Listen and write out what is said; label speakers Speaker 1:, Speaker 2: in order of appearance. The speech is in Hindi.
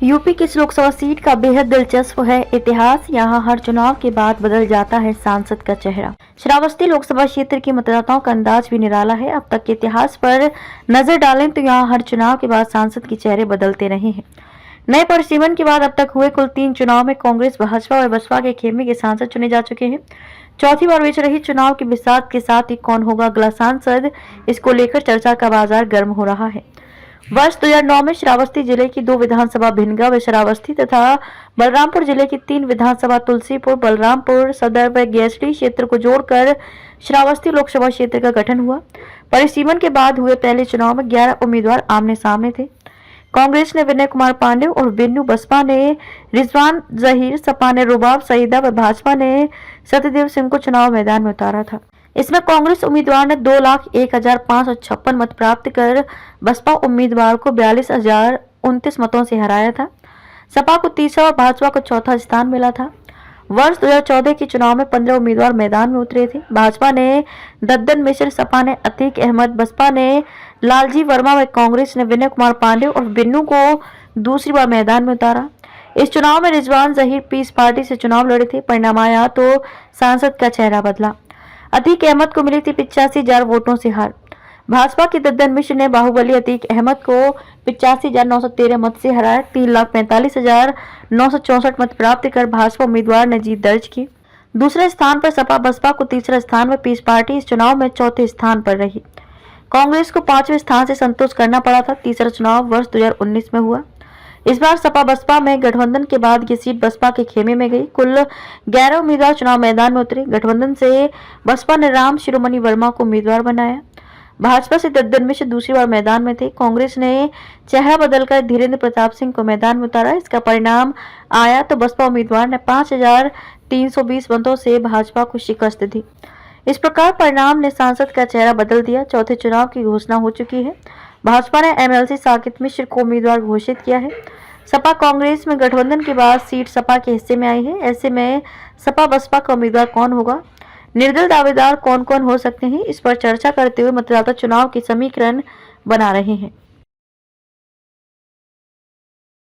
Speaker 1: यूपी की इस लोकसभा सीट का बेहद दिलचस्प है इतिहास। यहाँ हर चुनाव के बाद बदल जाता है सांसद का चेहरा। श्रावस्ती लोकसभा क्षेत्र के मतदाताओं का अंदाज भी निराला है। अब तक के इतिहास पर नजर डालें तो यहाँ हर चुनाव के बाद सांसद के चेहरे बदलते रहे हैं। नए परिसीमन के बाद अब तक हुए कुल 3 चुनाव में कांग्रेस, भाजपा और बसपा के खेमे के सांसद चुने जा चुके हैं। चौथी बार विच रही चुनाव के बिसात के साथ ही कौन होगा अगला सांसद, इसको लेकर चर्चा का बाजार गर्म हो रहा है। वर्ष 2009 में श्रावस्ती जिले की 2 विधानसभा भिनगा व श्रावस्ती तथा बलरामपुर जिले की 3 विधानसभा तुलसीपुर, बलरामपुर सदर व गैसडी क्षेत्र को जोड़कर श्रावस्ती लोकसभा क्षेत्र का गठन हुआ। परिसीमन के बाद हुए पहले चुनाव में 11 उम्मीदवार आमने सामने थे। कांग्रेस ने विनय कुमार पांडे और बिन्नू, बसपा ने रिजवान जहीर, सपा ने रुबाब सईदा व भाजपा ने सत्यदेव सिंह को चुनाव मैदान में उतारा था। इसमें कांग्रेस उम्मीदवार ने 2,01,556 मत प्राप्त कर बसपा उम्मीदवार को 42,029 मतों से हराया था। सपा को तीसरा और भाजपा को चौथा स्थान मिला था। वर्ष 2014 के चुनाव में 15 उम्मीदवार मैदान में उतरे थे। भाजपा ने दद्दन मिश्र, सपा ने अतीक अहमद, बसपा ने लालजी वर्मा व कांग्रेस ने विनय कुमार पांडे और बिन्नू को दूसरी बार मैदान में उतारा। इस चुनाव में रिजवान जहीर पीस पार्टी से चुनाव लड़े थे। परिणाम आया तो सांसद का चेहरा बदला। अतीक अहमद को मिली थी 85,000 वोटों से हार। भाजपा के दद्दन मिश्र ने बाहुबली अतीक अहमद को 85,913 मत से हराया। 3,45,964 मत प्राप्त कर भाजपा उम्मीदवार ने जीत दर्ज की। दूसरे स्थान पर सपा बसपा को तीसरे स्थान में पीस पार्टी इस चुनाव में चौथे स्थान पर रही। कांग्रेस को 5वें स्थान से संतोष करना पड़ा था। तीसरा चुनाव वर्ष 2019 में हुआ। इस बार सपा बसपा में गठबंधन के बाद ये सीट बसपा के खेमे में गई। कुल 11 उम्मीदवार चुनाव मैदान में उतरे। गठबंधन से बसपा ने राम शिरोमणि वर्मा को उम्मीदवार बनाया। भाजपा से दद्दन मिश्र दूसरी बार मैदान में थे। कांग्रेस ने चेहरा बदलकर धीरेन्द्र प्रताप सिंह को मैदान में उतारा। इसका परिणाम आया तो बसपा उम्मीदवार ने 5,320 मतों से भाजपा को शिकस्त दी। इस प्रकार परिणाम ने सांसद का चेहरा बदल दिया। चौथे चुनाव की घोषणा हो चुकी है। भाजपा ने एमएलसी साकित मिश्र को उम्मीदवार घोषित किया है। सपा कांग्रेस में गठबंधन के बाद सीट सपा के हिस्से में आई है। ऐसे में सपा बसपा का उम्मीदवार कौन होगा, निर्दल दावेदार कौन कौन हो सकते हैं, इस पर चर्चा करते हुए मतदाता चुनाव के समीकरण बना रहे हैं।